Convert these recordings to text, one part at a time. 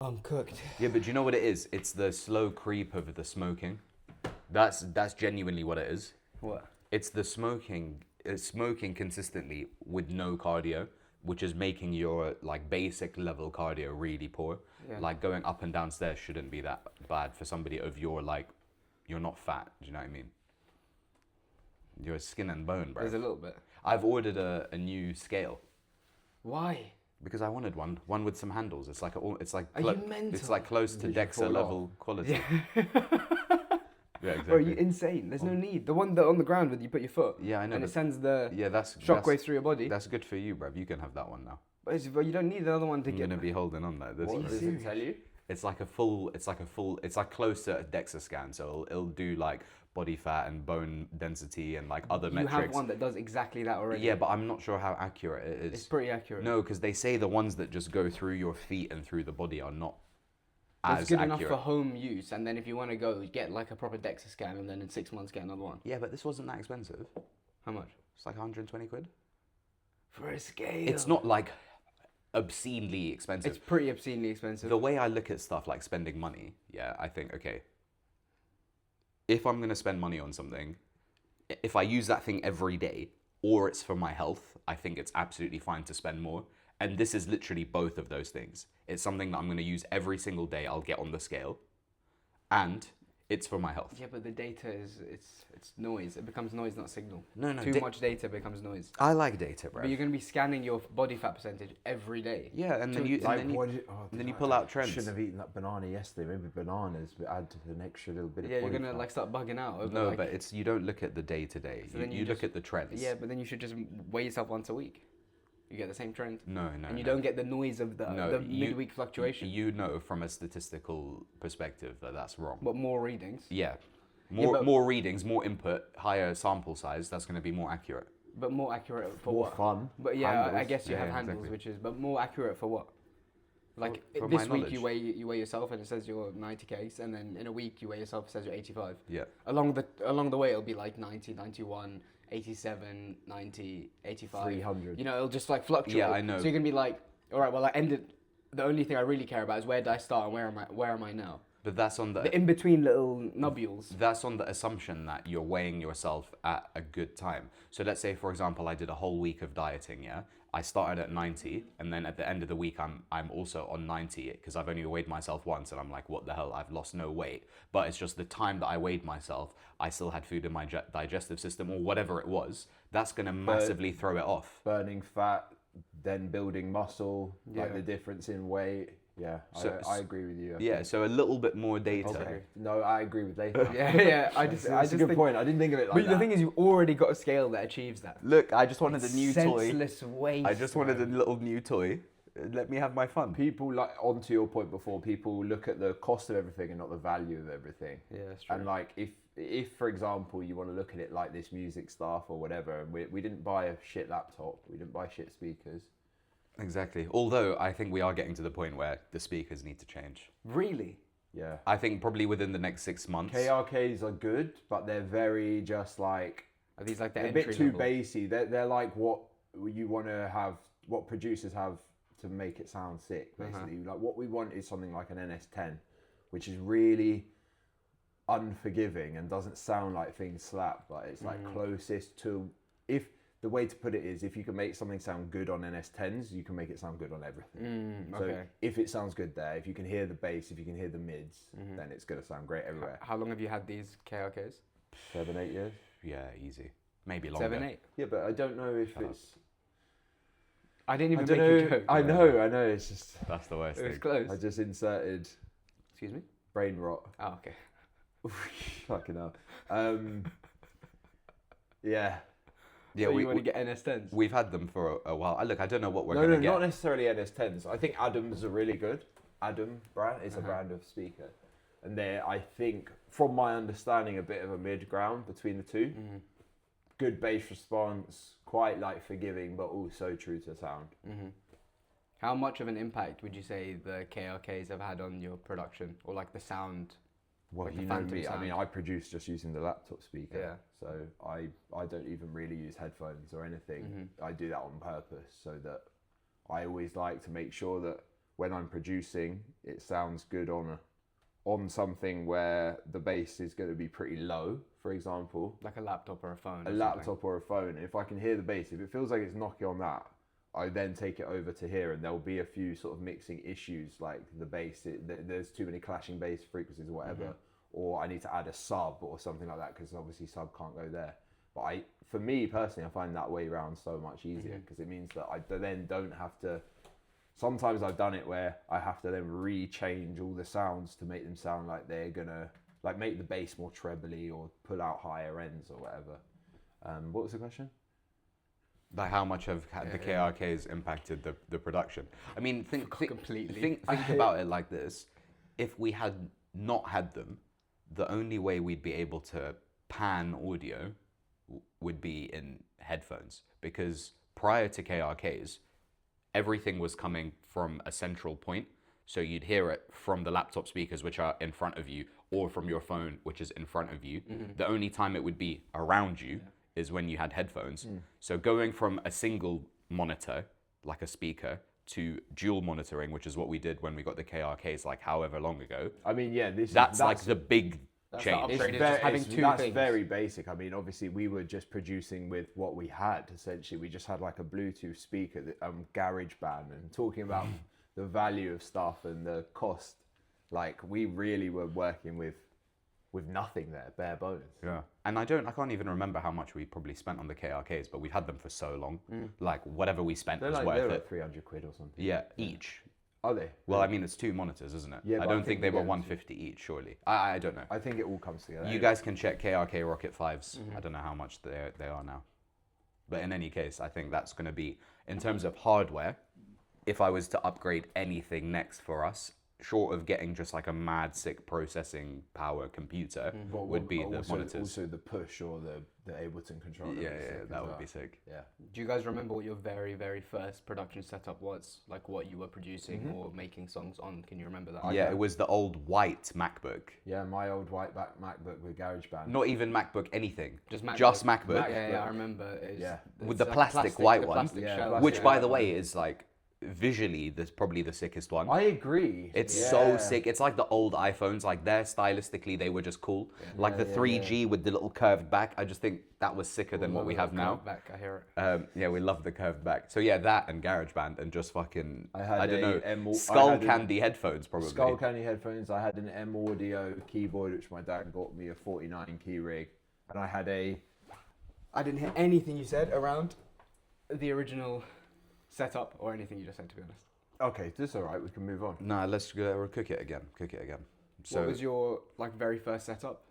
I'm cooked. Yeah, but do you know what it is? It's the slow creep of the smoking. That's genuinely what it is. What? It's the smoking. It's smoking consistently with no cardio, which is making your like basic level cardio really poor. Yeah. Like going up and down stairs shouldn't be that bad for somebody of your like, you're not fat. Do you know what I mean? You're skin and bone, bro. There's a little bit. I've ordered a new scale Why? because I wanted one with some handles. It's like it's like Are you mental? it's like close to Did you DEXA fall level quality. Yeah. Yeah, exactly. Bro, are you insane? There's no need. The one that on the ground where you put your foot. Yeah, I know. And it but- sends the yeah, that's shockwaves through your body. That's good for you, bruv. You can have that one now. But you don't need another one to I'm get. gonna be holding on like this. What bro. does it tell you? It's like close to a DEXA scan, so it'll do like body fat and bone density and like other You metrics. have one that does exactly that already. Yeah, but I'm not sure how accurate it is. It's pretty accurate. No, because they say the ones that just go through your feet and through the body are not It's as good accurate. enough for home use, and then if you want to go, get like a proper DEXA scan, and then in 6 months get another one. Yeah, but this wasn't that expensive. How much? It's like 120 quid. For a scale. It's not like obscenely expensive. It's pretty obscenely expensive. The way I look at stuff like spending money, yeah, I think, okay, if I'm going to spend money on something, if I use that thing every day or it's for my health, I think it's absolutely fine to spend more. And this is literally both of those things. It's something that I'm going to use every single day. I'll get on the scale. And it's for my health. Yeah, but the data is it's noise. It becomes noise, not signal. No, no. Too much data becomes noise. I like data, bro. But you're going to be scanning your body fat percentage every day. Yeah, and then Too- you, Like, and then you, what did and then you pull out trends. Shouldn't have eaten that banana yesterday. Maybe bananas but add an extra little bit of Yeah, you're body going to fat. like start bugging out. Over, No, like, but it's you don't look at the day to day. So then You you look just- at the trends. Yeah, but then you should just weigh yourself once a week. You get the same trend. No, And you no. don't get the noise of the you- midweek fluctuation. You know from a statistical perspective that that's wrong. But more readings. Yeah. but- More readings, more input, higher sample size, that's going to be more accurate. But more accurate for More what? fun. But yeah, I Handles. guess you Yeah, have yeah, handles, exactly. which is, but more accurate for what? Like For this my week you knowledge. weigh yourself and it says you're 90 kgs, and then in a week you weigh yourself and it says you're 85. Yeah. Along the way it'll be like 90, 91, 87, 90, 85. 300. You know, it'll just like fluctuate. Yeah, I know. So you're gonna be like, all right, well I ended. The only thing I really care about is where did I start and where am I now? But that's on The in between little nubules. that's on the assumption that you're weighing yourself at a good time. So let's say, for example, I did a whole week of dieting, yeah? I started at 90, and then at the end of the week, I'm also on 90, because I've only weighed myself once, and I'm like, what the hell, I've lost no weight. But it's just the time that I weighed myself, I still had food in my digestive system, or whatever it was. That's going to massively throw it off. Burning fat, then building muscle, like Yeah. the difference in weight. Yeah, So- I agree with you. I Yeah, think. so a little bit more data. Okay. No, I agree with Layth. Yeah. I just That's a good think, point. I didn't think of it like But that. the thing is, you've already got a scale that achieves that. Look, I just wanted a new toy. Senseless waste. I just wanted a little new toy. Let me have my fun. People, like, onto your point before, people look at the cost of everything and not the value of everything. Yeah, that's true. And like, if for example you want to look at it like this music stuff or whatever, and we didn't buy a shit laptop, we didn't buy shit speakers. Exactly. Although I think we are getting to the point where the speakers need to change. Really? Yeah. I think probably within the next 6 months. KRKs are good, but they're very just like Are these like the they're a entry bit too level? bassy. They're like what you want to have, what producers have to make it sound sick. Basically, like what we want is something like an NS10, which is really unforgiving and doesn't sound like things slap, but it's like closest to, if the way to put it is, if you can make something sound good on NS10s, you can make it sound good on everything. So okay. if it sounds good there, if you can hear the bass, if you can hear the mids, then it's going to sound great everywhere. How long have you had these KRKs? 7-8 years. Yeah, easy. Maybe longer. 7, 8. Yeah, but I don't know if it's. I didn't I even don't make know. you joke. I know. It's just That's the worst It was thing. close. I just inserted Excuse me. brain rot. Oh, okay. Fucking hell. Yeah. Yeah, so we, you want to get NS10s? we've had them for a while. Look, I don't know what we're No, going to no, get. not necessarily NS10s. I think Adams are really good. Adam brand is a brand of speaker, and they're, I think, from my understanding, a bit of a mid ground between the two. Good bass response, quite like forgiving, but also true to sound. How much of an impact would you say the KRKs have had on your production, or like the sound? Well, Like the you know phantom me. I sound. mean, I produce just using the laptop speaker. Yeah. So I don't even really use headphones or anything. I do that on purpose so that I always like to make sure that when I'm producing, it sounds good on something where the bass is going to be pretty low, for example. Like a laptop or a phone. A laptop or a phone. And if I can hear the bass, if it feels like it's knocking on that, I then take it over to here, and there'll be a few sort of mixing issues, like the bass, there's too many clashing bass frequencies or whatever, or I need to add a sub or something like that, because obviously sub can't go there. But for me personally, I find that way around so much easier, because it means that I then don't have to. Sometimes I've done it where I have to then re-change all the sounds to make them sound like they're gonna like make the bass more trebly or pull out higher ends or whatever. What was the question? Like how much have the KRKs impacted the production? I mean, Completely. think about it like this: if we had not had them, the only way we'd be able to pan audio would be in headphones, because prior to KRKs, everything was coming from a central point. So you'd hear it from the laptop speakers, which are in front of you, or from your phone, which is in front of you. The only time it would be around you is when you had headphones. So going from a single monitor, like a speaker, to dual monitoring, which is what we did when we got the KRKs, like however long ago. I mean, yeah, That's like the big the change. upgrade. It's just having two that's things. very basic. I mean, obviously, we were just producing with what we had. Essentially, we just had like a Bluetooth speaker, GarageBand, and talking about the value of stuff and the cost. Like, we really were working with nothing there, bare bones. Yeah, and I can't even remember how much we probably spent on the KRKs, but we've had them for so long. Like whatever we spent was They're worth like it. 300 quid or something. Yeah, each. Are they? Well, I mean, it's 2 monitors, isn't it? Yeah, I but don't think they were yeah, 150 each, surely. I don't know. I think it all comes together. You guys can check KRK Rocket 5s. I don't know how much they are now. But in any case, I think that's going to be, in terms of hardware, if I was to upgrade anything next for us, short of getting just like a mad sick processing power computer, would be the monitors. Also the push or the Ableton controller. Yeah, that would be sick. Yeah. Do you guys remember what your very, very first production setup was? Like what you were producing or making songs on? Can you remember that? Yeah, it was the old white MacBook. Yeah, my old white MacBook with GarageBand. Not even MacBook, anything. Just MacBook. Just MacBook. Yeah, I remember. Yeah. With it's the like plastic white the one, plastic Yeah, shell. plastic which, by white the one. way, is like visually probably the sickest one. I agree. It's Yeah. so sick. It's like the old iPhones. Like they're stylistically, they were just cool. Like the 3G with the little curved back. I just think that was sicker than what we have now. Back, I hear it. Yeah, we love the curved back. So yeah, that and GarageBand and just fucking I don't know, Skull Candy headphones probably. Skull Candy headphones. I had an M Audio keyboard, which my dad got me, a 49 key rig, and I didn't hear anything you said around the original setup or anything you just said, to be honest. Okay, this is all right. We can move on. Nah, let's go cook it again. So What was your very first setup?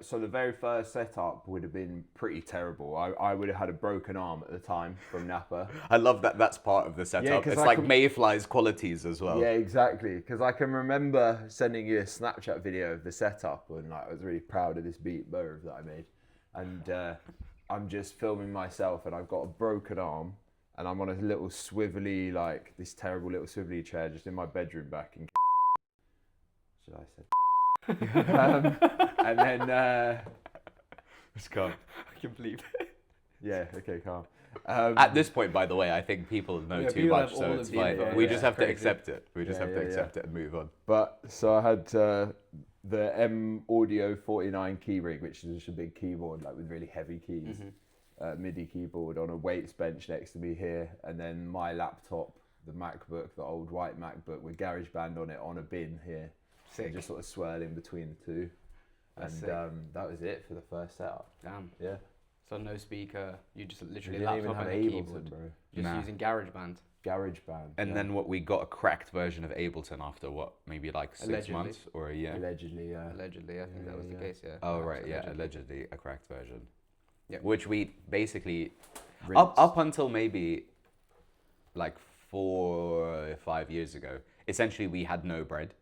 So the very first setup would have been pretty terrible. I would have had a broken arm at the time from Napa. I love that that's part of the setup. 'cause It's I like can- Mayfly's qualities as well. Yeah, exactly. Because I can remember sending you a Snapchat video of the setup, and like, I was really proud of this beat Merv that I made. And I'm just filming myself, and I've got a broken arm, and I'm on a little swivelly, like this terrible little swivelly chair just in my bedroom back in. Should I say? And then It's calm. I can believe it. yeah, okay, calm. At this point, by the way, I think people know Yeah, too people much, have so all it's of the fine. info. We Yeah, just have to crazy. accept it. We just Yeah, have to yeah, accept it and move on. But so I had the M Audio 49 key rig, which is just a big keyboard, like with really heavy keys, MIDI keyboard on a weights bench next to me here, and then my laptop, the MacBook, the old white MacBook with GarageBand on it, on a bin here, Sick. and just sort of swirling between the two. That's And sick. that was it for the first setup. Damn. Yeah, So no speaker. You just we literally didn't even laptop have and a Ableton, keyboard. bro. Just Nah. using GarageBand. GarageBand. And yeah. then we got a cracked version of Ableton after what, maybe like 6 Allegedly. months or a year. Allegedly, yeah. Allegedly, I think that was the Yeah. case. Yeah. Oh Perhaps right, yeah, allegedly a cracked version. Yeah. Which we basically Rinsed. up until maybe like 4 or 5 years ago, essentially we had no bread.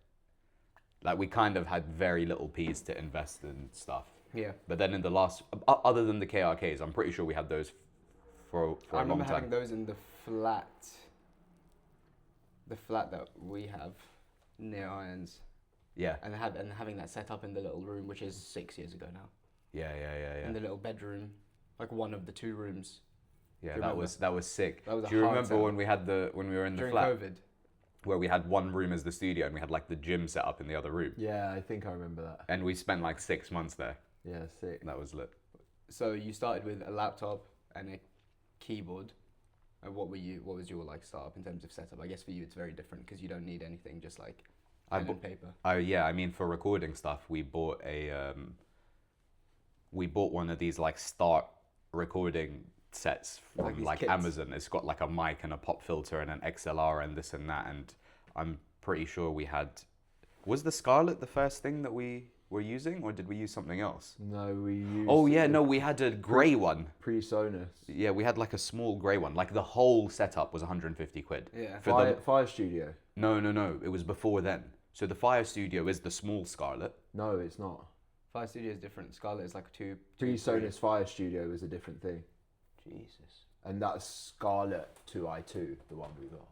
Like we kind of had very little peas to invest in stuff. Yeah. But then in the last, other than the KRKs, I'm pretty sure we had those for I a long remember time. having those in the flat that we have near Irons, Yeah, and having that set up in the little room, which is 6 years ago now, yeah. in the little bedroom, like one of the 2 rooms Yeah, you that remember? was sick. That was a Do you hard remember setup. when we were in the during flat? COVID. where we had one room as the studio and we had like the gym set up in the other room. Yeah, I think I remember that. And we spent like 6 months there. Yeah, sick. That was lit. So you started with a laptop and a keyboard. And what was your like startup in terms of setup? I guess for you it's very different because you don't need anything, just like pen and paper. Yeah, I mean for recording stuff, we bought one of these like start recording sets from like Amazon. It's got like a mic and a pop filter and an XLR and this and that. And I'm pretty sure was the Scarlett the first thing that we were using, or did we use something else? No, we used... Oh yeah, no, we had a grey one. PreSonus. Yeah, we had like a small grey one. Like the whole setup was 150 quid. Yeah. Fire Studio. No. It was before then. So the Fire Studio is the small Scarlett. No, it's not. Fire Studio is different. Scarlett is like two. PreSonus Fire Studio is a different thing. Jesus. And that's Scarlett 2i2, the one we got.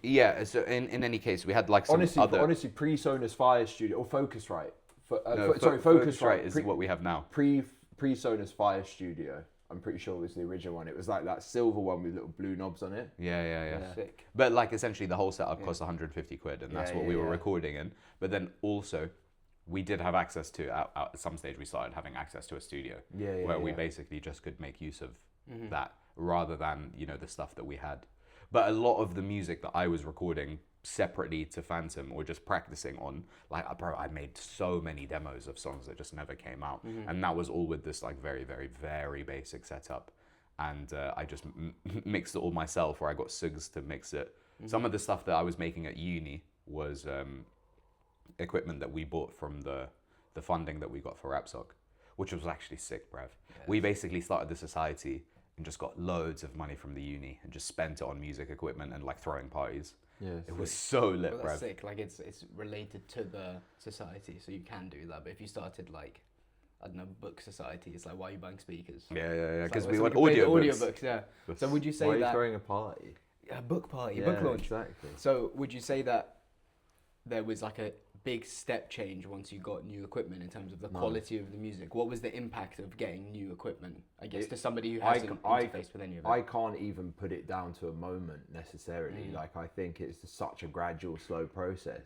Yeah, so in any case, we had like some honestly, PreSonus Fire Studio, or Focusrite. Focusrite is what we have now. PreSonus Fire Studio, I'm pretty sure was the original one. It was like that silver one with little blue knobs on it. Yeah. Sick. But like essentially the whole setup cost 150 quid, and that's what we were recording in. But then also, we did have access to, at some stage we started having access to a studio. Where we basically just could make use of that rather than, the stuff that we had. But a lot of the music that I was recording separately to Phantom or just practicing on, like, bro, I made so many demos of songs that just never came out. And that was all with this like very, very, very basic setup. And I just mixed it all myself, or I got Sugs to mix it. Some of the stuff that I was making at uni was equipment that we bought from the funding that we got for Rapsoc, which was actually sick, bruv. We basically started the society and just got loads of money from the uni and just spent it on music equipment and like throwing parties. Yeah, it was so lit, well, bruv. that's sick. Like it's related to the society, so you can do that. But if you started like, I don't know, book society, it's like, why are you buying speakers? Yeah. Because like, we so want play the audiobooks. audiobooks. Yeah. So would you say why are you that throwing a party? a book party, Yeah, book launch? Exactly. So would you say that there was like a big step change once you got new equipment in terms of the quality of the music? What was the impact of getting new equipment, I guess, to somebody who hasn't interfaced with any of it? I can't even put it down to a moment necessarily. Like, I think it's such a gradual, slow process.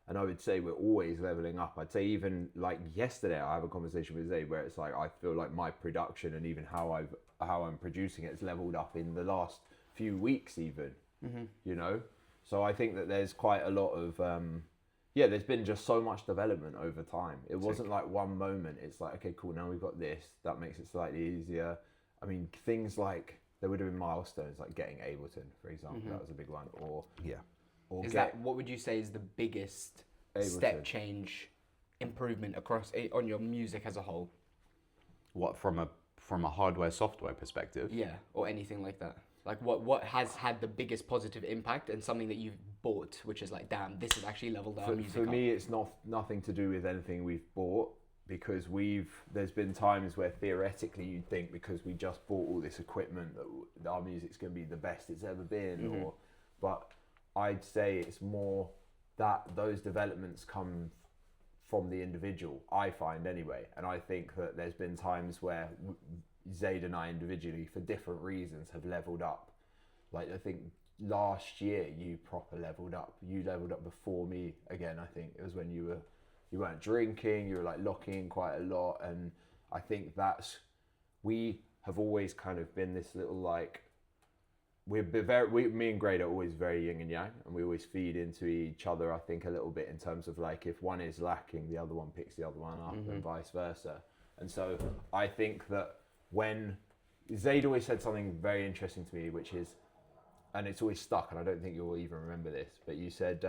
And I would say we're always leveling up. I'd say even like yesterday, I have a conversation with Zayd where it's like, I feel like my production and even how I'm producing it has leveled up in the last few weeks even, So I think that there's quite a lot of... there's been just so much development over time. It wasn't like one moment. It's like, okay, cool, now we've got this. That makes it slightly easier. I mean, things like, there would have been milestones, like getting Ableton, for example. That was a big one. What would you say is the biggest step change improvement on your music as a whole? What, from a hardware, software perspective? Yeah, or anything like that. Like what has had the biggest positive impact and something that you've bought, which is like, damn, this has actually leveled our music up. For me, it's nothing to do with anything we've bought, because there's been times where theoretically you'd think because we just bought all this equipment that our music's going to be the best it's ever been, but I'd say it's more that those developments come from the individual, I find anyway. And I think that there's been times where Zayd and I individually, for different reasons, have leveled up. Like, I think last year you proper leveled up. You leveled up before me again. I think it was when you weren't drinking, you were like locking in quite a lot. And I think we have always kind of been this little like, me and Grade are always very yin and yang, and we always feed into each other, I think, a little bit in terms of like, if one is lacking, the other one picks the other one up, and vice versa. And so I think that when Zayd always said something very interesting to me, which is, and it's always stuck, and I don't think you'll even remember this, but you said,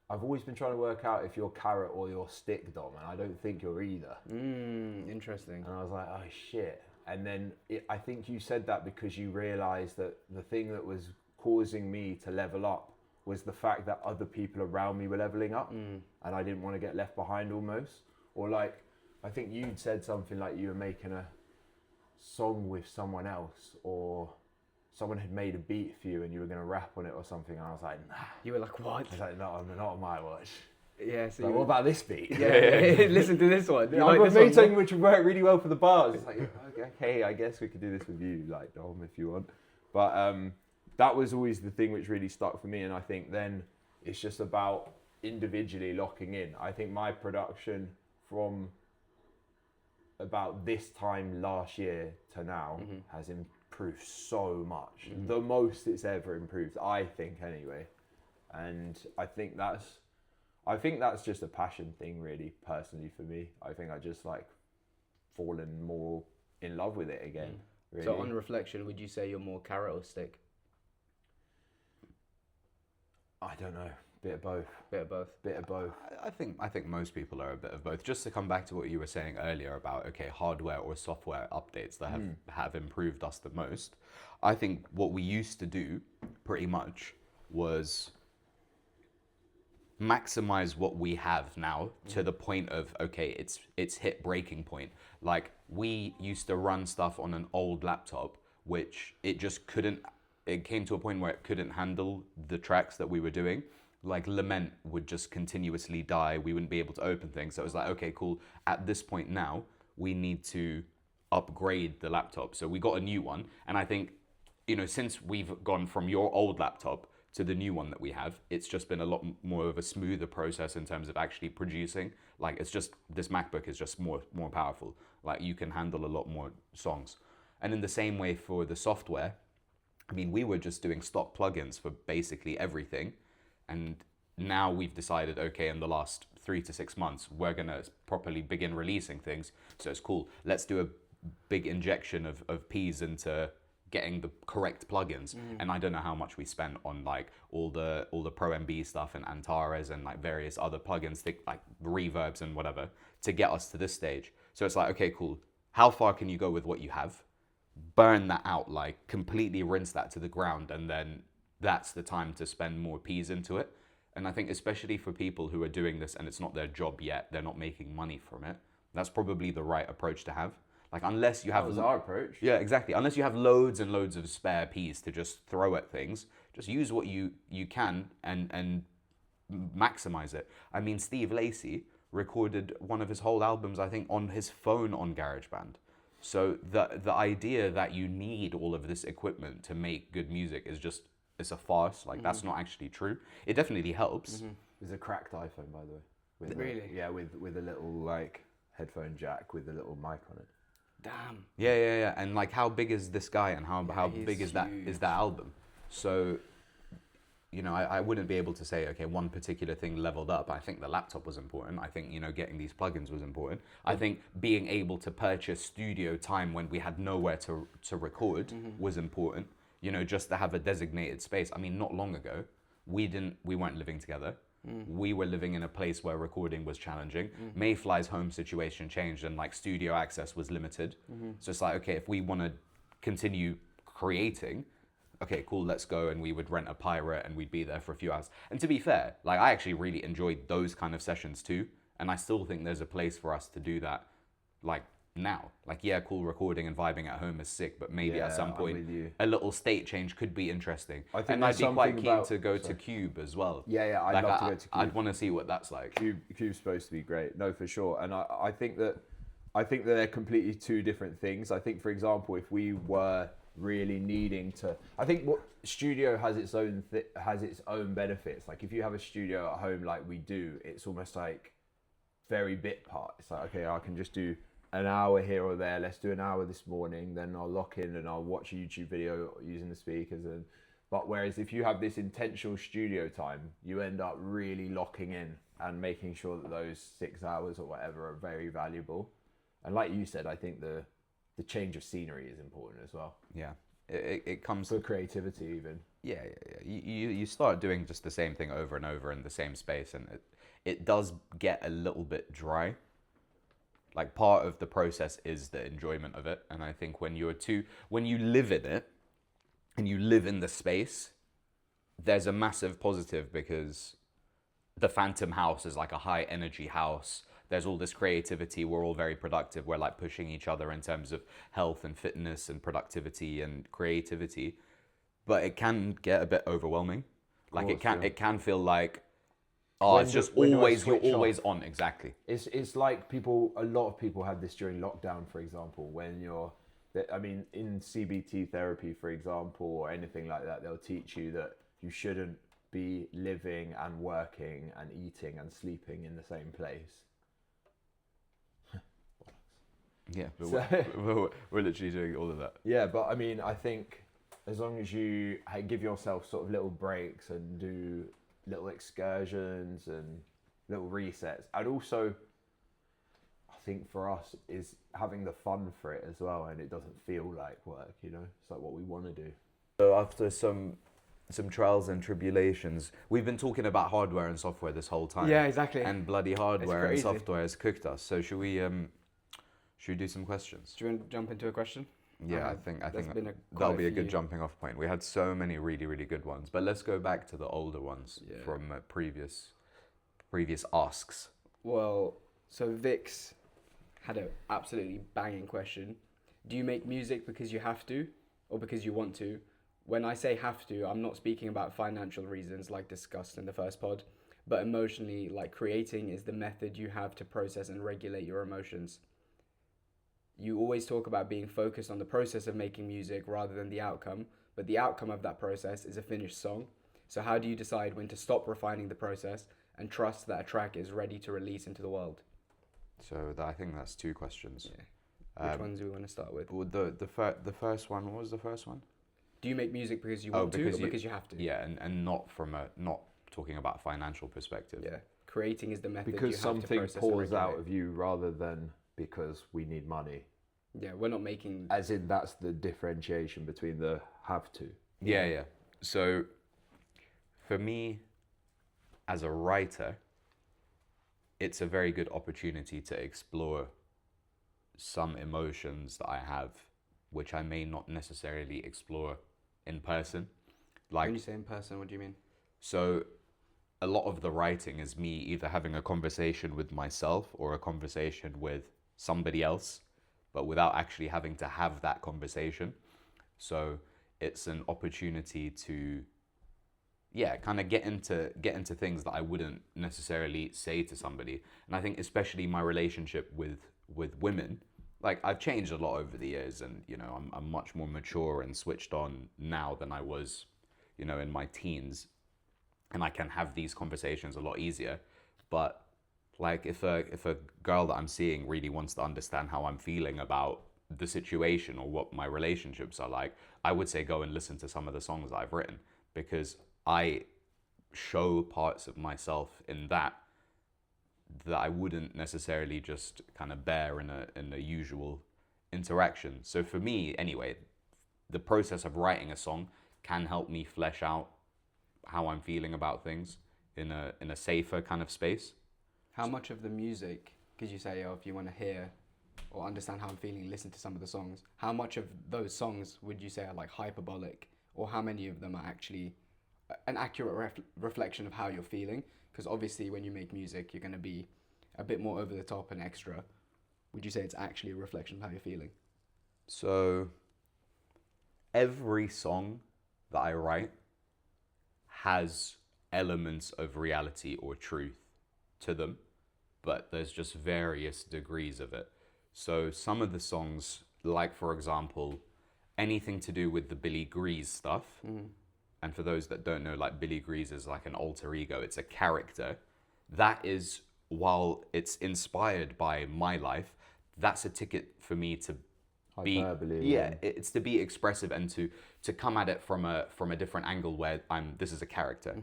I've always been trying to work out if you're carrot or you're stick, Dom, and I don't think you're either. Interesting. And I was like, oh shit. And then I think you said that because you realised that the thing that was causing me to level up was the fact that other people around me were levelling up, and I didn't want to get left behind almost. Or like, I think you'd said something like you were making a song with someone else, or someone had made a beat for you and you were going to rap on it or something, and I was like, nah. You were like, what? I was like, no, not on my watch. Yeah, so like, what about this beat? Yeah. Listen to this one. I made something which would work really well for the bars. It's like, okay, I guess we could do this with you, like, Dom, if you want. But that was always the thing which really stuck for me, and I think then it's just about individually locking in. I think my production from about this time last year to now has improved so much. The most it's ever improved, I think, anyway. And I think that's just a passion thing, really, personally, for me. I think I just like fallen more in love with it again. Really. So on reflection, would you say you're more carrot or stick? I don't know. Bit of both. Bit of both. Bit of both. I think most people are a bit of both. Just to come back to what you were saying earlier about hardware or software updates that have improved us the most. I think what we used to do pretty much was maximize what we have now to the point of it's hit breaking point. Like, we used to run stuff on an old laptop which it just couldn't. It came to a point where it couldn't handle the tracks that we were doing. Like, Lament would just continuously die. We wouldn't be able to open things. So it was like, okay, cool. At this point now, we need to upgrade the laptop. So we got a new one. And I think, since we've gone from your old laptop to the new one that we have, it's just been a lot more of a smoother process in terms of actually producing. Like, it's just, this MacBook is just more powerful. Like, you can handle a lot more songs. And in the same way for the software, I mean, we were just doing stock plugins for basically everything. And now we've decided, okay, in the last 3 to 6 months, we're going to properly begin releasing things. So it's cool. Let's do a big injection of P's into getting the correct plugins. And I don't know how much we spent on like all the Pro MB stuff and Antares and like various other plugins, like reverbs and whatever, to get us to this stage. So it's like, okay, cool. How far can you go with what you have? Burn that out, like completely rinse that to the ground, and then that's the time to spend more P's into it. And I think especially for people who are doing this and it's not their job yet, they're not making money from it, that's probably the right approach to have. Like, unless you have... That was our approach. Yeah, exactly. Unless you have loads and loads of spare P's to just throw at things, just use what you can and maximize it. I mean, Steve Lacy recorded one of his whole albums, I think, on his phone on GarageBand. So the idea that you need all of this equipment to make good music is just... it's a farce. Like, that's not actually true. It definitely helps. It's a cracked iPhone, by the way. With Really? Yeah, with a little like headphone jack with a little mic on it. Damn. Yeah. And like, how big is this guy, and how big is huge. that album? So, I wouldn't be able to say, okay, one particular thing leveled up. I think the laptop was important. I think, getting these plugins was important. I think being able to purchase studio time when we had nowhere to record was important. Just to have a designated space. I mean, not long ago, we weren't living together. We were living in a place where recording was challenging. Mayfly's home situation changed and like studio access was limited. So it's like, okay, if we want to continue creating, okay, cool, let's go. And we would rent a pirate and we'd be there for a few hours. And to be fair, like, I actually really enjoyed those kind of sessions too. And I still think there's a place for us to do that, like, now. Like, yeah, cool, recording and vibing at home is sick, but maybe at some point a little state change could be interesting. I think and I'd be quite keen to go sorry. to Cube as well. Yeah, I'd love to go to Cube. I'd want to see what that's like. Cube's supposed to be great, no, for sure. And I think that they're completely two different things. I think, for example, if we were really needing to, I think what studio has its own benefits. Like, if you have a studio at home like we do, it's almost like very bit part. It's like, okay, I can just do an hour here or there. Let's do an hour this morning, then I'll lock in and I'll watch a YouTube video using the speakers. But whereas if you have this intentional studio time, you end up really locking in and making sure that those 6 hours or whatever are very valuable. And like you said, I think the change of scenery is important as well. Yeah, it comes for creativity even. Yeah. You start doing just the same thing over and over in the same space, and it does get a little bit dry. Like, part of the process is the enjoyment of it. And I think when you live in it and you live in the space, there's a massive positive, because the Phantom house is like a high energy house. There's all this creativity. We're all very productive. We're like pushing each other in terms of health and fitness and productivity and creativity. But it can get a bit overwhelming. Like, it can feel like, it's just always, you're always on. Exactly. It's like a lot of people had this during lockdown, for example, when in CBT therapy, for example, or anything like that, they'll teach you that you shouldn't be living and working and eating and sleeping in the same place. Yeah, but So- we're literally doing all of that. Yeah, but I mean, I think as long as you give yourself sort of little breaks and do little excursions and little resets, and also I think for us is having the fun for it as well, and it doesn't feel like work, you know? It's like what we want to do. So after some trials and tribulations, we've been talking about hardware and software this whole time. Yeah, exactly. And bloody hardware and crazy. software has cooked us. So should we do some questions? Do you want to jump into a question? Yeah, I think there's been that'll be a few. good jumping off point. We had so many really, really good ones, but let's go back to the older ones Yeah. from previous asks. Well, so Vix had an absolutely banging question. Do you make music because you have to or because you want to? When I say have to, I'm not speaking about financial reasons like discussed in the first pod, but emotionally, like creating is the method you have to process and regulate your emotions. You always talk about being focused on the process of making music rather than the outcome, but the outcome of that process is a finished song. So how do you decide when to stop refining the process and trust that a track is ready to release into the world? So I think that's two questions. Yeah. Which ones do we want to start with? Well, the first one. What was the first one? Do you make music because you want to or because you have to? Yeah, and not from not talking about financial perspective. Yeah. Creating is the method Because you have to something process and pours out regulate. of you rather than because we need money. Yeah, we're not making... As in, that's the differentiation between the have to. Yeah. So, for me, as a writer, it's a very good opportunity to explore some emotions that I have, which I may not necessarily explore in person. Like, When you say in person, what do you mean? so a lot of the writing is me either having a conversation with myself or a conversation with somebody else, but without actually having to have that conversation. So it's an opportunity to, kind of get into things that I wouldn't necessarily say to somebody. And I think especially my relationship with women, like I've changed a lot over the years, and I'm much more mature and switched on now than I was, in my teens, and I can have these conversations a lot easier. But like if a girl that I'm seeing really wants to understand how I'm feeling about the situation or what my relationships are like, I would say go and listen to some of the songs that I've written, because I show parts of myself in that I wouldn't necessarily just kind of bear in a usual interaction. So for me, anyway, the process of writing a song can help me flesh out how I'm feeling about things in a safer kind of space. How much of the music, because you say, if you want to hear or understand how I'm feeling, listen to some of the songs, how much of those songs would you say are like hyperbolic, or how many of them are actually an accurate reflection of how you're feeling? Because obviously when you make music, you're going to be a bit more over the top and extra. Would you say it's actually a reflection of how you're feeling? So every song that I write has elements of reality or truth to them, but there's just various degrees of it. So some of the songs, like for example, anything to do with the Billy Grease stuff, and for those that don't know, like Billy Grease is like an alter ego, it's a character. That is, while it's inspired by my life, that's a ticket for me to be, Hyperbole. it's to be expressive and to come at it from a different angle where this is a character.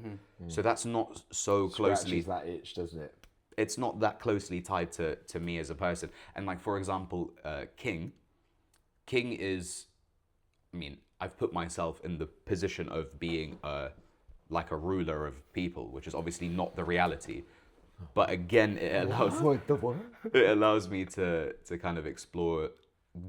So that's not so closely, Scratches that itch, doesn't it? it's not that closely tied to me as a person. And like, for example, King is, I've put myself in the position of being like a ruler of people, which is obviously not the reality. But again, it allows me to kind of explore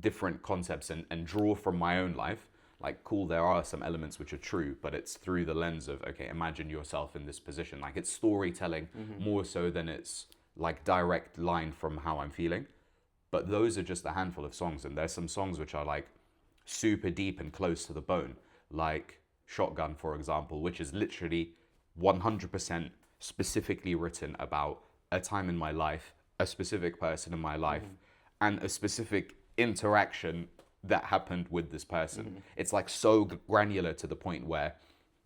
different concepts and draw from my own life. Like, cool, there are some elements which are true, but it's through the lens of, okay, imagine yourself in this position. Like, it's storytelling more so than it's like direct line from how I'm feeling. But those are just a handful of songs, and there's some songs which are like super deep and close to the bone, like Shotgun, for example, which is literally 100% specifically written about a time in my life, a specific person in my life, and a specific interaction that happened with this person. It's like so granular to the point where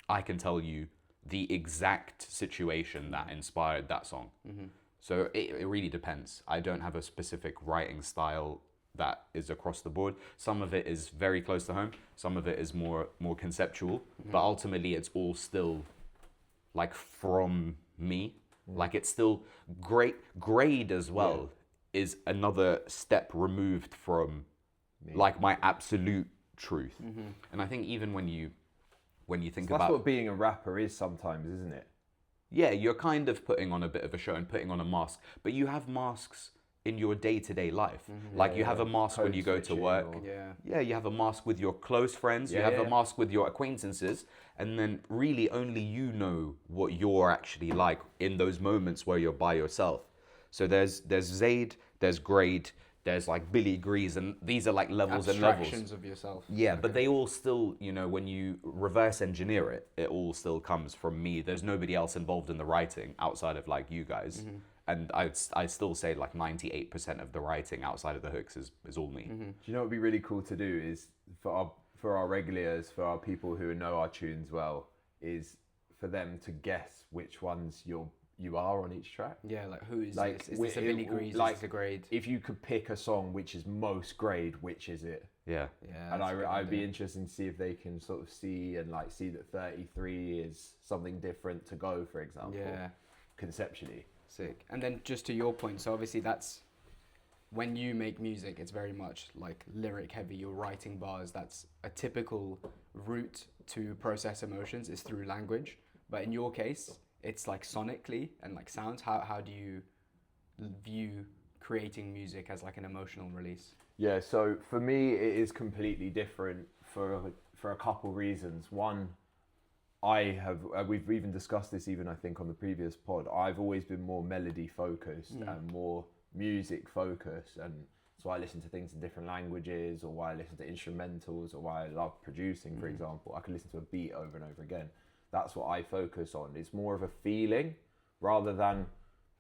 I can tell you the exact situation that inspired that song. So it really depends. I don't have a specific writing style that is across the board. Some of it is very close to home. Some of it is more conceptual. But ultimately, it's all still like from me. Like it's still great. Grade as well is another step removed from like my absolute truth. And I think even when you think That's about what being a rapper is sometimes, isn't it? yeah, you're kind of putting on a bit of a show and putting on a mask, but you have masks in your day-to-day life. Like you have a mask when you go to work. Yeah, you have a mask with your close friends. You have a mask with your acquaintances, and then really only you know what you're actually like in those moments where you're by yourself. So there's Zaid, there's Grade, there's like Billy Grease, and these are like levels and levels. Abstractions of yourself. Yeah, but they all still, you know, when you reverse engineer it, it all still comes from me. There's nobody else involved in the writing outside of like you guys. And I still say like 98% of the writing outside of the hooks is all me. Do you know what would be really cool to do is for our regulars, for our people who know our tunes well, is for them to guess which ones you are on each track. Yeah, like who is this? Is this a Billy Grease? Like, is this a Grade? If you could pick a song which is most Grade, which is it? Yeah. Yeah. And I'd be interested to see if they can sort of see that 33 is something different to Go, for example. Yeah. Conceptually. Sick. And then just to your point, so obviously that's when you make music, it's very much like lyric heavy. You're writing bars. That's a typical route to process emotions is through language. But in your case, it's like sonically and like sounds. How do you view creating music as like an emotional release? Yeah, so for me, it is completely different for a couple reasons. One, we've even discussed this even I think on the previous pod. I've always been more melody focused and more music focused, and so I listen to things in different languages, or why I listen to instrumentals, or why I love producing, for example. I can listen to a beat over and over again. That's what I focus on. It's more of a feeling rather than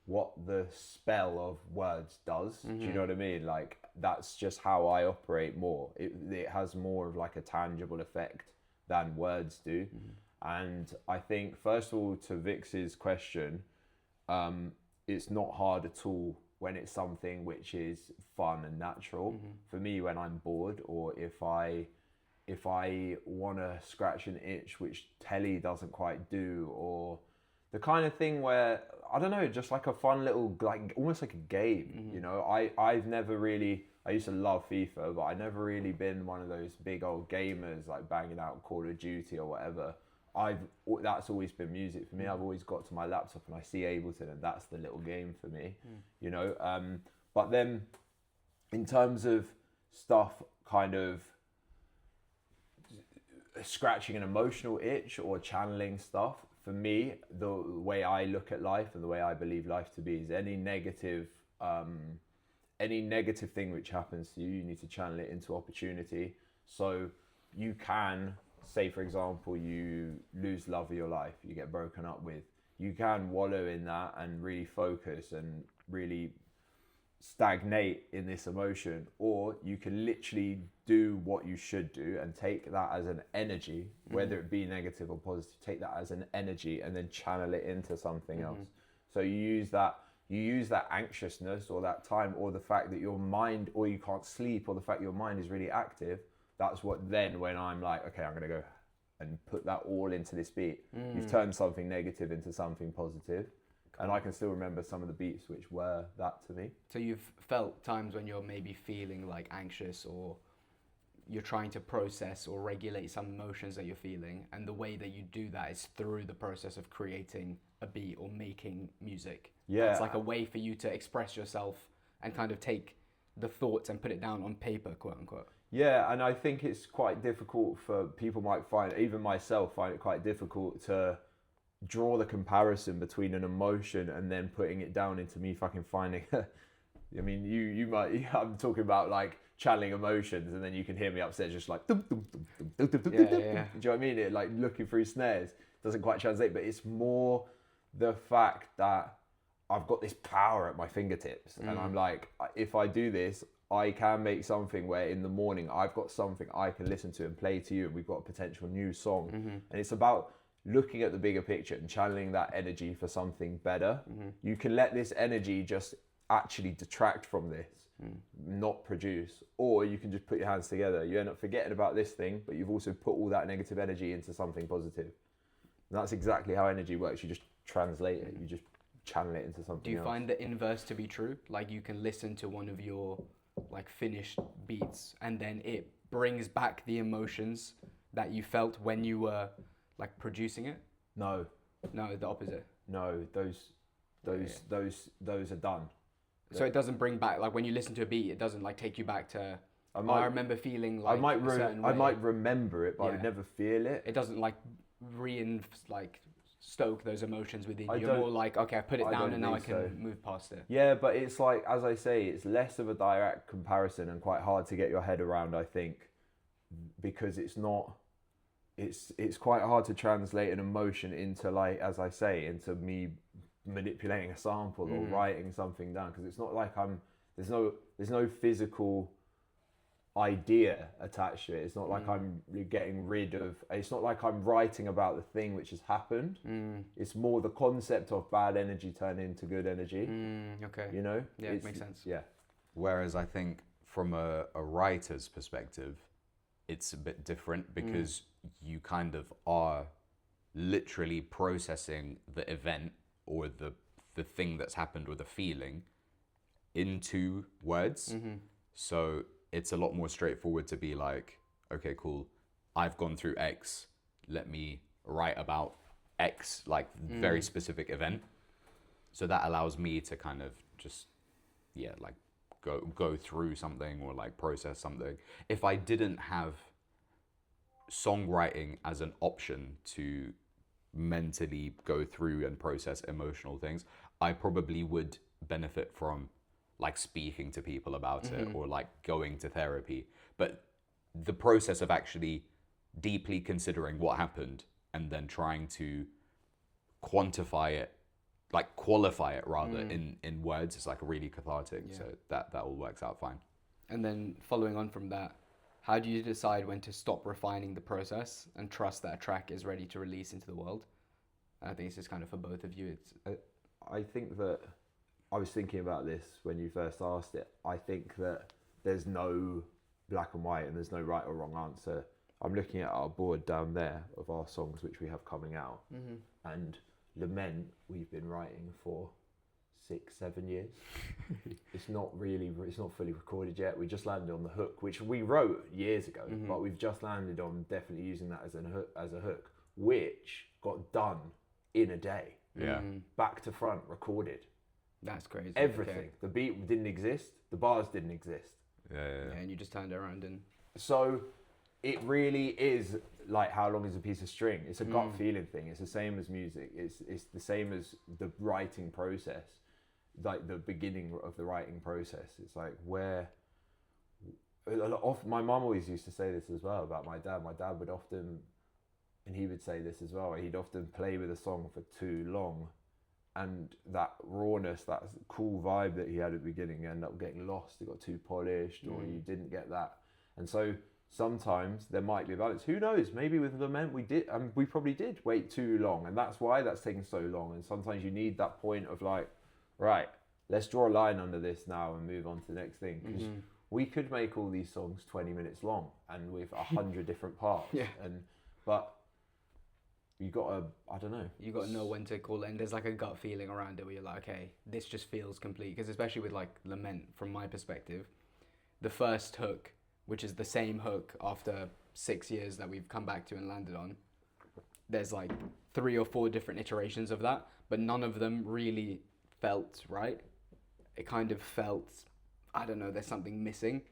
what the spell of words does. Do you know what I mean? Like that's just how I operate more. It has more of like a tangible effect than words do. And I think, first of all, to Vix's question, it's not hard at all when it's something which is fun and natural. For me, when I'm bored, or if I want to scratch an itch which telly doesn't quite do, or the kind of thing where, I don't know, just like a fun little, like almost like a game, you know? I've never really, I used to love FIFA, but I've never really been one of those big old gamers like banging out Call of Duty or whatever. That's always been music for me. I've always got to my laptop and I see Ableton, and that's the little game for me, you know. But then in terms of stuff kind of scratching an emotional itch or channeling stuff, for me, the way I look at life and the way I believe life to be is any negative thing which happens to you, you need to channel it into opportunity. So you can say, for example, you lose love of your life, you get broken up with, you can wallow in that and really focus and really stagnate in this emotion, or you can literally do what you should do and take that as an energy, whether it be negative or positive, take that as an energy and then channel it into something else. So you use that anxiousness or that time, or the fact that your mind, or you can't sleep, or the fact your mind is really active. That's what then, when I'm like, okay, I'm gonna go and put that all into this beat, you've turned something negative into something positive. And I can still remember some of the beats which were that to me. So you've felt times when you're maybe feeling like anxious, or you're trying to process or regulate some emotions that you're feeling, and the way that you do that is through the process of creating a beat or making music. Yeah. It's like a way for you to express yourself and kind of take the thoughts and put it down on paper, quote unquote. Yeah, and I think it's quite difficult for people, might find, even myself find it quite difficult to draw the comparison between an emotion and then putting it down into me fucking finding I mean, you might, I'm talking about like channeling emotions, and then you can hear me upstairs just like dum, dum, dum, dum, dum, dum, Yeah. do you know what I mean? It like looking through snares doesn't quite translate, but it's more the fact that I've got this power at my fingertips, and I'm like, if I do this, I can make something where in the morning I've got something I can listen to and play to you, and we've got a potential new song. And it's about looking at the bigger picture and channeling that energy for something better. You can let this energy just actually detract from this, not produce, or you can just put your hands together. You end up forgetting about this thing, but you've also put all that negative energy into something positive. And that's exactly how energy works. You just translate it. You just channel it into something Do you else. find the inverse to be true? Like you can listen to one of your like finished beats and then it brings back the emotions that you felt when you were like producing it? No, The opposite. no, those are done. So it doesn't bring back, like when you listen to a beat, it doesn't like take you back to, I I remember feeling like a certain I way. might remember it, but I Yeah. would never feel it. It doesn't like like stoke those emotions within I you. You're don't- more like, okay, I put it I down don't and now I think can so. move past it. Yeah, but it's like, as I say, it's less of a direct comparison and quite hard to get your head around, I think, because it's quite hard to translate an emotion into, like, as I say, into me manipulating a sample or writing something down, because it's not like there's no physical idea attached to it. It's not like I'm getting rid of, it's not like I'm writing about the thing which has happened. It's more the concept of bad energy turning into good energy, Okay. you know? Yeah, it makes sense. Yeah. Whereas I think from a writer's perspective, it's a bit different because you kind of are literally processing the event or the thing that's happened or the feeling into words. So it's a lot more straightforward to be like, okay, cool, I've gone through X, let me write about X, like very specific event. So that allows me to kind of just, yeah, like go through something or like process something. If I didn't have songwriting as an option to mentally go through and process emotional things, I probably would benefit from like speaking to people about it or like going to therapy. But the process of actually deeply considering what happened and then trying to quantify it, like qualify it rather in words, is like really cathartic. Yeah. So that all works out fine. And then following on from that, how do you decide when to stop refining the process and trust that a track is ready to release into the world? And I think this is kind of for both of you. I think that I was thinking about this when you first asked it. I think that there's no black and white and there's no right or wrong answer. I'm looking at our board down there of our songs which we have coming out, and Lament we've been writing for 6-7 years. It's not fully recorded yet. We just landed on the hook, which we wrote years ago, but we've just landed on definitely using that as a hook, which got done in a day. Yeah. Back to front, recorded. That's crazy. Everything. Okay. The beat didn't exist. The bars didn't exist. Yeah. Yeah, and you just turned it around and... So it really is like how long is a piece of string. It's a gut feeling thing. It's the same as music. It's the same as the writing process, like the beginning of the writing process. It's like where... my mum always used to say this as well about my dad. My dad would often, and he would say this as well, he'd often play with a song for too long, and that rawness, that cool vibe that he had at the beginning, ended up getting lost. It got too polished, or you didn't get that. And so sometimes there might be a balance. Who knows? Maybe with Lament we probably did wait too long, and that's why that's taken so long. And sometimes you need that point of like, right, let's draw a line under this now and move on to the next thing. Because we could make all these songs 20 minutes long and with 100 different parts. Yeah. But you gotta, I don't know. You got to know when to call it, and there's like a gut feeling around it where you're like, okay, this just feels complete. Because especially with like Lament, from my perspective, the first hook, which is the same hook after 6 years that we've come back to and landed on, there's like 3 or 4 different iterations of that, but none of them really felt right. It kind of felt, I don't know, there's something missing.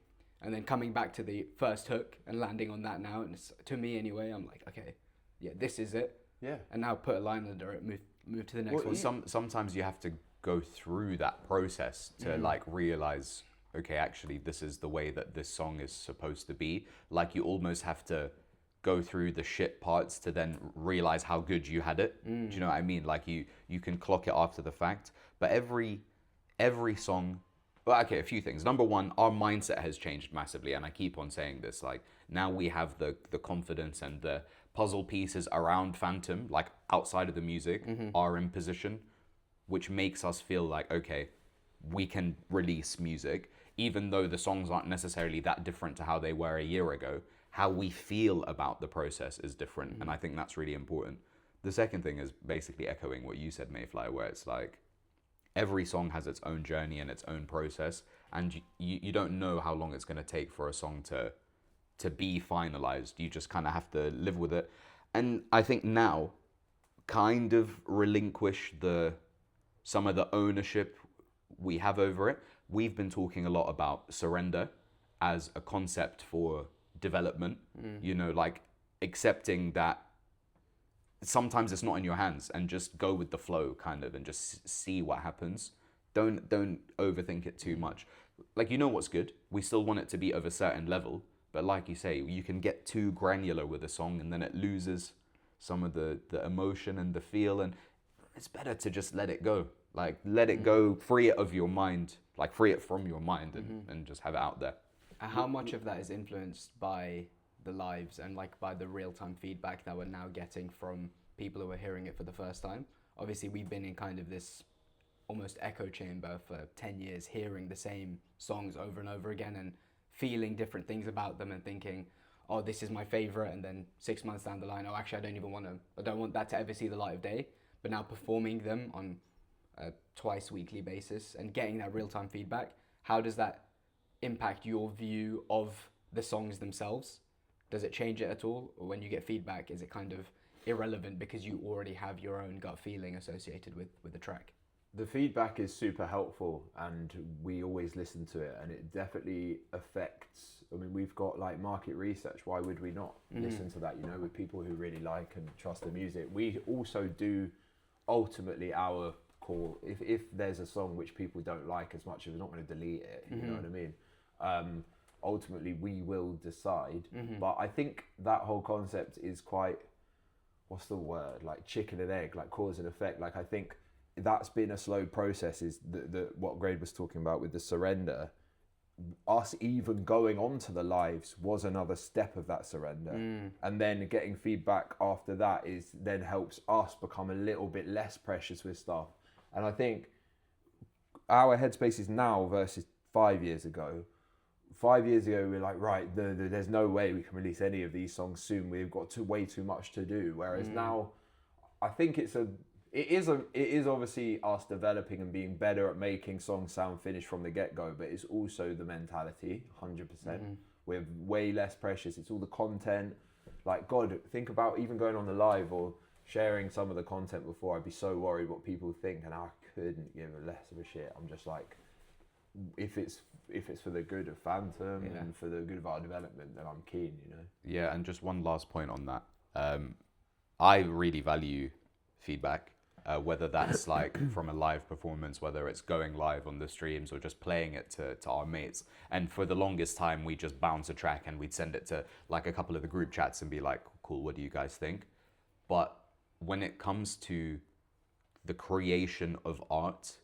And then coming back to the first hook and landing on that now, and it's, to me anyway, I'm like, okay, yeah, this is it. Yeah. And now put a line under it, move to the next one. Sometimes you have to go through that process to like realize, okay, actually this is the way that this song is supposed to be. Like you almost have to go through the shit parts to then realize how good you had it. Do you know what I mean? Like you can clock it after the fact, but every song, well, okay, a few things. Number one, our mindset has changed massively, and I keep on saying this, like now we have the confidence and the puzzle pieces around Phantom, like outside of the music, are in position, which makes us feel like, okay, we can release music, even though the songs aren't necessarily that different to how they were a year ago. How we feel about the process is different, and I think that's really important. The second thing is basically echoing what you said, Mayfly, where it's like every song has its own journey and its own process, and you don't know how long it's going to take for a song to be finalized. You just kind of have to live with it. And I think now kind of relinquish some of the ownership we have over it. We've been talking a lot about surrender as a concept for development, you know, like accepting that sometimes it's not in your hands and just go with the flow kind of and just see what happens. Don't overthink it too much. Like, you know what's good. We still want it to be of a certain level, but like you say, you can get too granular with a song and then it loses some of the emotion and the feel, and it's better to just let it go. Like, let it go, free it of your mind, like free it from your mind and just have it out there. How much of that is influenced by the lives and like by the real-time feedback that we're now getting from people who are hearing it for the first time? Obviously, we've been in kind of this almost echo chamber for 10 years, hearing the same songs over and over again and feeling different things about them and thinking, oh, this is my favorite, and then 6 months down the line, oh, actually, I don't want that to ever see the light of day. But now performing them on a twice weekly basis and getting that real-time feedback, how does that impact your view of the songs themselves? Does it change it at all? Or when you get feedback, is it kind of irrelevant because you already have your own gut feeling associated with the track? The feedback is super helpful and we always listen to it, and it definitely affects, I mean, we've got like market research, why would we not listen to that, you know, with people who really like and trust the music. We also do ultimately our call, if there's a song which people don't like as much, we're not going to delete it, you know what I mean? Ultimately we will decide, but I think that whole concept is quite, what's the word, like chicken and egg, like cause and effect. Like, I think that's been a slow process, is the what Grade was talking about with the surrender. Us even going on to the lives was another step of that surrender, and then getting feedback after that is then helps us become a little bit less precious with stuff. And I think our headspace is now versus 5 years ago. 5 years ago, we were like, right, there's no way we can release any of these songs soon. We've got way too much to do. Whereas now, I think it is obviously us developing and being better at making songs sound finished from the get-go, but it's also the mentality, 100%. We're way less precious. It's all the content. Like, God, think about even going on the live or sharing some of the content before. I'd be so worried what people think, and I couldn't give a less of a shit. I'm just like, if it's for the good of Phantom and for the good of our development, then I'm keen, you know. Yeah, and just one last point on that. I really value feedback, whether that's like from a live performance, whether it's going live on the streams or just playing it to our mates. And for the longest time, we just bounce a track and we'd send it to like a couple of the group chats and be like, cool, what do you guys think? But when it comes to the creation of art,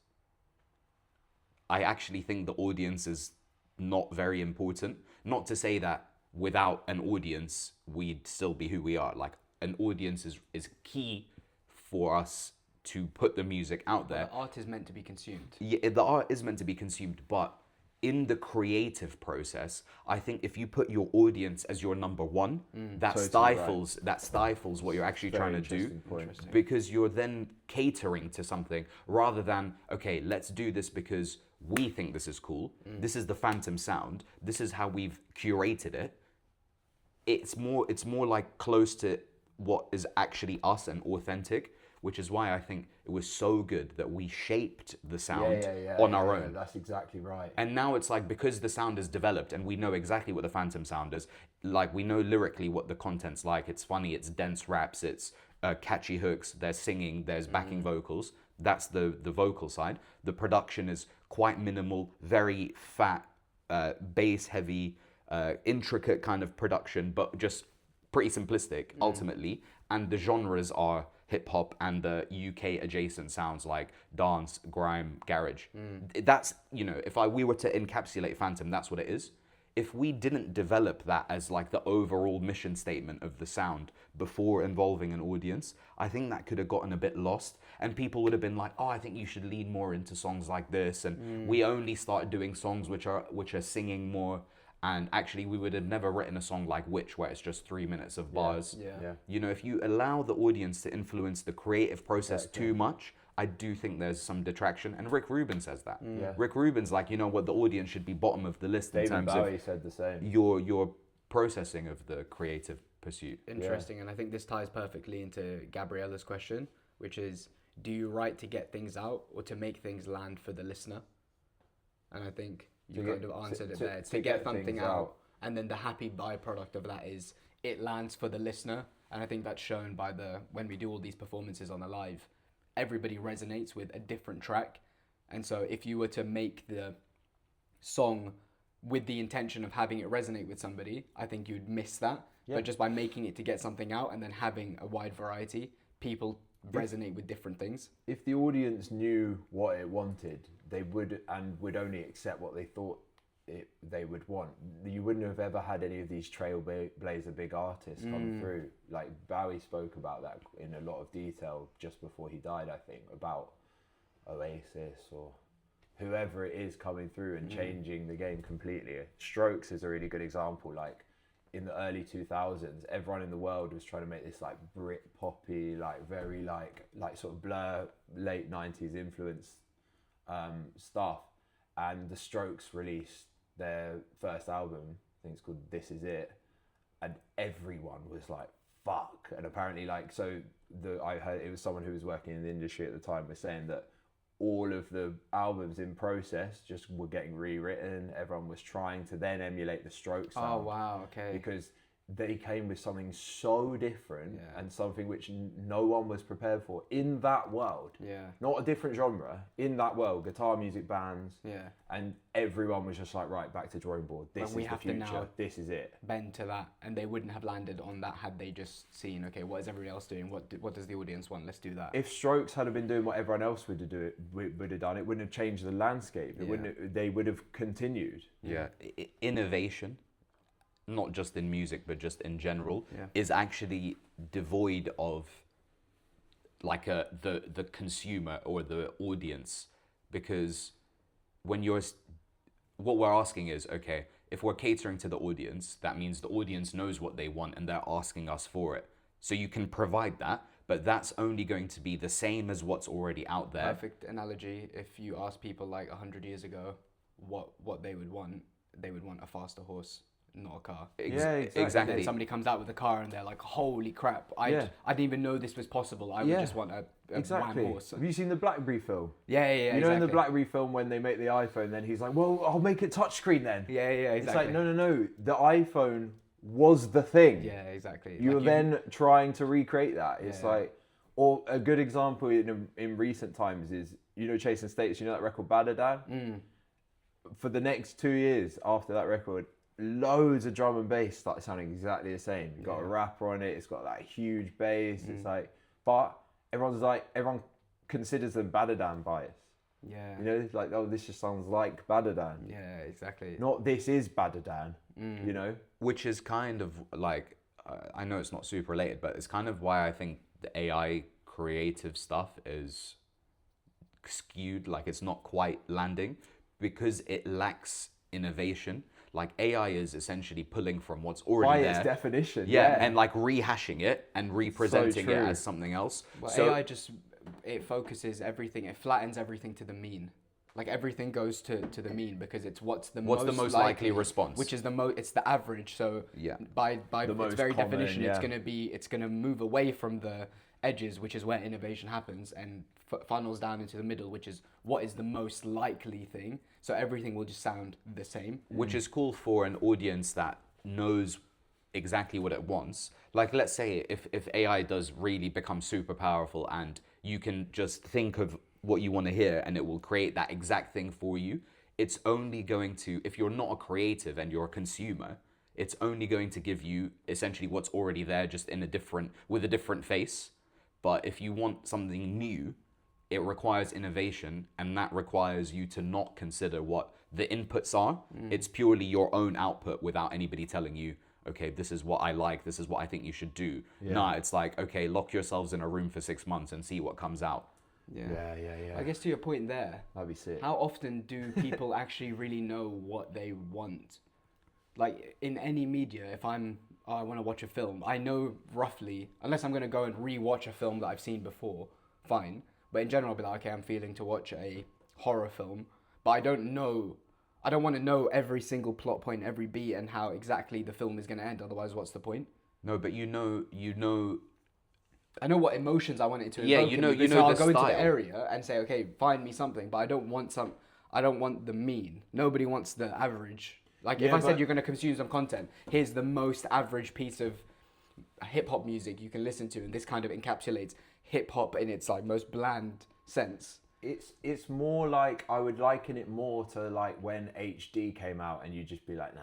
I actually think the audience is not very important. Not to say that without an audience, we'd still be who we are. Like, an audience is key for us to put the music out there. The art is meant to be consumed. Yeah, the art is meant to be consumed, but in the creative process, I think if you put your audience as your number one, that stifles what you're actually trying to do, because you're then catering to something rather than, okay, let's do this because we think this is cool. This is the Phantom sound. This is how we've curated it. It's more like close to what is actually us and authentic, which is why I think it was so good that we shaped the sound on our own. That's exactly right. And now it's like, because the sound is developed and we know exactly what the Phantom sound is, like we know lyrically what the content's like. It's funny, it's dense raps, it's catchy hooks, there's singing, there's backing vocals. That's the vocal side. The production is quite minimal, very fat, bass heavy, intricate kind of production, but just pretty simplistic ultimately. And the genres are hip hop and the UK adjacent sounds like dance, grime, garage. That's, you know, if we were to encapsulate Phantom, that's what it is. if we didn't develop that as like the overall mission statement of the sound before involving an audience, I think that could have gotten a bit lost, and people would have been like, oh, I think you should lean more into songs like this, and we only started doing songs which are singing more. And actually, we would have never written a song like Witch, where it's just 3 minutes of bars. Yeah. You know, if you allow the audience to influence the creative process too much, I do think there's some detraction. And Rick Rubin says that. Rick Rubin's like, you know what, the audience should be bottom of the list in terms Bowie said the same. your processing of the creative pursuit. Interesting, and I think this ties perfectly into Gabriella's question, which is, do you write to get things out or to make things land for the listener? And I think you kind of answered it there. To get something out, and then the happy byproduct of that is it lands for the listener. And I think that's shown by when we do all these performances on the live, everybody resonates with a different track. And so if you were to make the song with the intention of having it resonate with somebody, I think you'd miss that. But just by making it to get something out and then having a wide variety, people resonate with different things. If the audience knew what it wanted, they would only accept what they thought they would want. You wouldn't have ever had any of these trailblazer big artists come through. Like Bowie spoke about that in a lot of detail just before he died, I think, about Oasis or whoever it is coming through and changing the game completely. Strokes is a really good example. Like in the early 2000s, everyone in the world was trying to make this like Brit poppy, like very like sort of Blur late 90s influence stuff. And the Strokes released their first album, I think it's called This Is It, and everyone was like, fuck. And apparently I heard it was someone who was working in the industry at the time was saying that all of the albums in process just were getting rewritten. Everyone was trying to then emulate the Strokes sound. Oh wow, okay. Because they came with something so different and something which no one was prepared for in that world. Yeah. Not a different genre, in that world, guitar music bands. Yeah. And everyone was just like, right, back to drawing board. This is the future. This is it. Bend to that, and they wouldn't have landed on that had they just seen, okay, what is everybody else doing? What does the audience want? Let's do that. If Strokes had been doing what everyone else would have done, it wouldn't have changed the landscape. They would have continued. Yeah. Innovation, not just in music but just in general, is actually devoid of like the consumer or the audience, because when what we're asking is, okay, if we're catering to the audience, that means the audience knows what they want and they're asking us for it. So you can provide that, but that's only going to be the same as what's already out there. Perfect analogy. If you ask people like 100 years ago what they would want a faster horse, not a car. Exactly. And then somebody comes out with a car and they're like, holy crap, I didn't even know this was possible. I would just want a wham horse. Have you seen the BlackBerry film? Yeah. You know in the BlackBerry film when they make the iPhone, then he's like, well, I'll make it touchscreen then. Yeah, exactly. It's like, no, the iPhone was the thing. Yeah, exactly. You're then trying to recreate that. It's like, or a good example in recent times is, you know, Chasing Status, you know that record Badadan? For the next 2 years after that record, loads of drum and bass started sounding exactly the same. You've got a rapper on it, it's got that huge bass. It's like, but everyone considers them Badadan bias. Yeah. You know, it's like, oh, this just sounds like Badadan. Yeah, exactly. Not this is Badadan, you know? Which is kind of like, I know it's not super related, but it's kind of why I think the AI creative stuff is skewed, like it's not quite landing, because it lacks innovation. Like AI is essentially pulling from what's already there. By its definition. Yeah, and like rehashing it and representing it as something else. Well, so AI it focuses everything, it flattens everything to the mean. Like everything goes to the mean because it's what's the most likely response, which is it's the average. So by its very definition, it's gonna move away from the edges, which is where innovation happens, and funnels down into the middle, which is what is the most likely thing. So everything will just sound the same. Which is cool for an audience that knows exactly what it wants. Like, let's say if AI does really become super powerful and you can just think of what you want to hear and it will create that exact thing for you, it's only going to, if you're not a creative and you're a consumer, it's only going to give you essentially what's already there, just with a different face. But if you want something new, it requires innovation, and that requires you to not consider what the inputs are. It's purely your own output without anybody telling you, okay, this is what I like, this is what I think you should do. Nah, it's like, okay, lock yourselves in a room for 6 months and see what comes out. Yeah. I guess to your point there, That'd be sick. how often do people actually really know what they want? Like in any media, if I want to watch a film, I know roughly, unless I'm going to go and re-watch a film that I've seen before, fine. But in general, I'll be like, okay, I'm feeling to watch a horror film, but I don't want to know every single plot point, every beat, and how exactly the film is going to end. Otherwise, what's the point? No, but you know. I know what emotions I want it to evoke. Yeah, in me, so the I'll go into the style. area and say, okay, find me something, but I don't want the mean. Nobody wants the average. Like if I said you're going to consume some content, here's the most average piece of hip hop music you can listen to, and this kind of encapsulates hip hop in its like most bland sense. It's more like, I would liken it more to like when HD came out and you'd just be like, nah.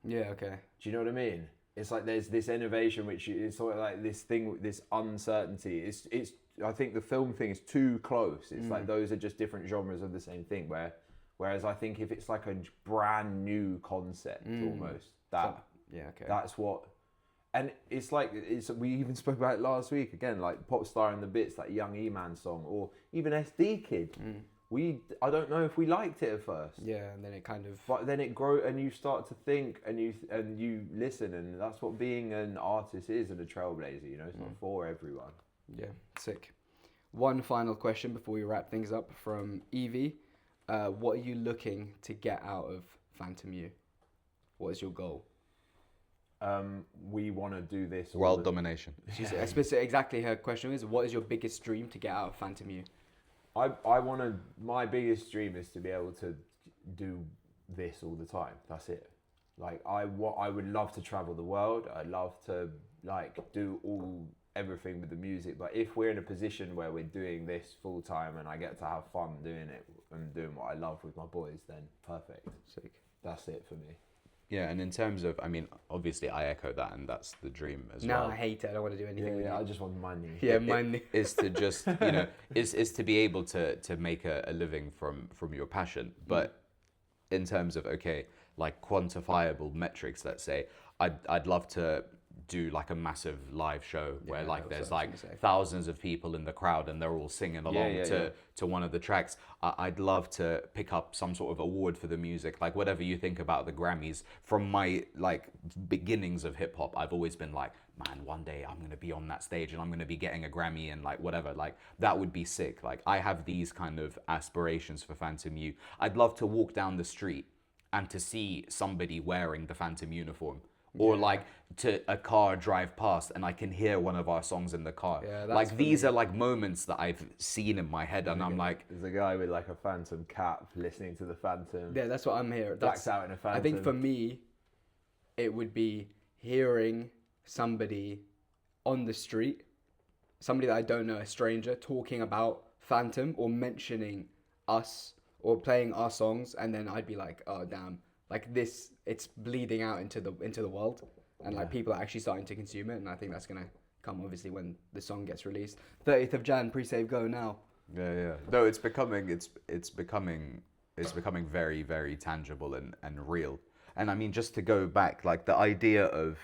Yeah, okay. Do you know what I mean? It's like there's this innovation which is sort of like this thing, this uncertainty. It's I think the film thing is too close. It's like those are just different genres of the same thing. Whereas I think if it's like a brand new concept almost, that's what. And it's like, we even spoke about it last week again, like Popstar and the Bits, that Young E-Man song, or even SD Kid. I don't know if we liked it at first. Yeah, and then it kind of. But then it grows, and you start to think, and you listen, and that's what being an artist is, and a trailblazer. You know, it's not for everyone. Yeah, sick. One final question before we wrap things up from Evie. What are you looking to get out of Phantom U? What is your goal? We want to do this. World domination. She's exactly her question is, what is your biggest dream to get out of Phantom U? I want to. My biggest dream is to be able to do this all the time. That's it. Like I would love to travel the world. I'd love to like do everything with the music. But if we're in a position where we're doing this full time and I get to have fun doing it and doing what I love with my boys, then perfect. Sick. That's it for me. Yeah, and in terms of, I mean, obviously I echo that, and that's the dream as well. No, I hate it. I don't want to do anything with Yeah, it. I just want money. Yeah, money. Is to just, you know, is to be able to make a living from your passion. But in terms of, okay, like quantifiable metrics, let's say, I'd love to do like a massive live show where like there's like thousands of people in the crowd and they're all singing along to one of the tracks. I'd love to pick up some sort of award for the music, like whatever you think about the Grammys. From my like beginnings of hip hop, I've always been like, man, one day I'm gonna be on that stage and I'm gonna be getting a Grammy and like whatever, like that would be sick. Like I have these kind of aspirations for Phantom U. I'd love to walk down the street and to see somebody wearing the Phantom uniform. Or like to a car drive past and I can hear one of our songs in the car. Yeah, like these are like moments that I've seen in my head and I'm like, there's a guy with like a Phantom cap listening to the Phantom. Yeah, that's what I'm here. Blacks out in a Phantom. I think for me, it would be hearing somebody on the street, somebody that I don't know, a stranger, talking about Phantom or mentioning us or playing our songs, and then I'd be like, oh damn, like this, it's bleeding out into the world, and like people are actually starting to consume it, and I think that's gonna come obviously when the song gets released. 30th of Jan, pre-save go now. Yeah. No, it's becoming very, very tangible and real. And I mean, just to go back, like the idea of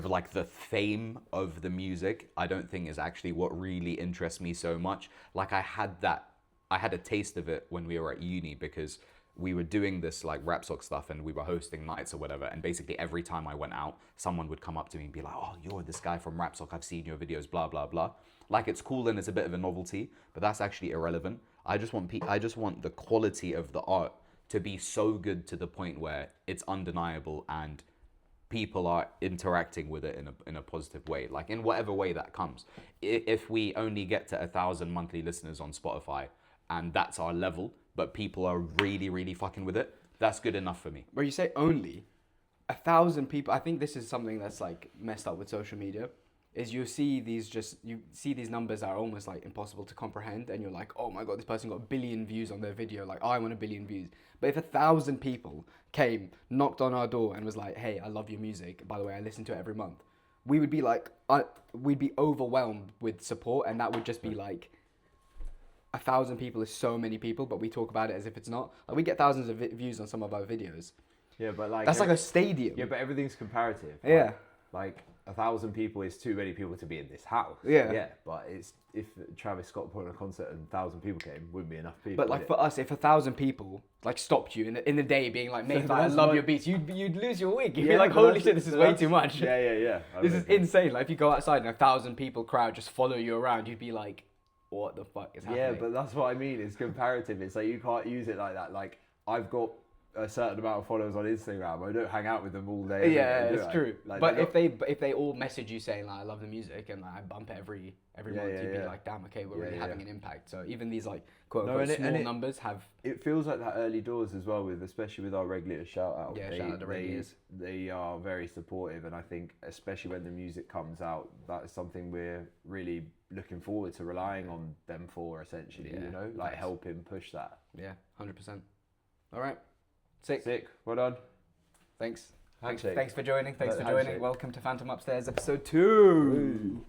like the fame of the music, I don't think is actually what really interests me so much. Like I had a taste of it when we were at uni because we were doing this like rap sock stuff and we were hosting nights or whatever. And basically every time I went out, someone would come up to me and be like, oh, you're this guy from Rap Sock. I've seen your videos, blah, blah, blah. Like it's cool and it's a bit of a novelty, but that's actually irrelevant. I just want the quality of the art to be so good to the point where it's undeniable and people are interacting with it in a positive way, like in whatever way that comes. If we only get to 1,000 monthly listeners on Spotify and that's our level, but people are really, really fucking with it, that's good enough for me. Where you say only 1,000 people, I think this is something that's like messed up with social media, is you see these numbers that are almost like impossible to comprehend, and you're like, oh my god, this person got 1 billion views on their video, like I want 1 billion views. But if 1,000 people came, knocked on our door and was like, hey, I love your music, by the way, I listen to it every month, we would be like, we'd be overwhelmed with support, and that would just be like 1,000 people is so many people, but we talk about it as if it's not. Like, we get thousands of views on some of our videos. Yeah, but like that's like a stadium. Yeah, but everything's comparative. Yeah. Like 1,000 people is too many people to be in this house. Yeah. Yeah, but it's if Travis Scott put on a concert and 1,000 people came, wouldn't be enough people. But like for us, if 1,000 people like stopped you in the day, being like, "Mayfly, I love your beats," you'd lose your wig. You'd be like, "Holy shit, this is way too much." Yeah. This is insane. Like if you go outside and 1,000 people crowd just follow you around, you'd be like, "What the fuck is happening?" Yeah, but that's what I mean. It's comparative. It's like you can't use it like that. Like I've got a certain amount of followers on Instagram. I don't hang out with them all day. Yeah, day, it's true. Like, but if they all message you saying like, "I love the music," and like, I bump it every month, you'd be like, "Damn, okay, we're really having an impact." So even these like quote unquote small numbers have. It feels like that early doors as well, especially with our regular shout out. Yeah, shout out to regulars. They are very supportive, and I think especially when the music comes out, that is something we're really looking forward to relying on them for. Essentially, like helping push that. Yeah, 100%. All right. Sick. Well done. Thanks Handshake. Thanks for joining. Handshake. Welcome to Phantom Upstairs episode 2. Ooh.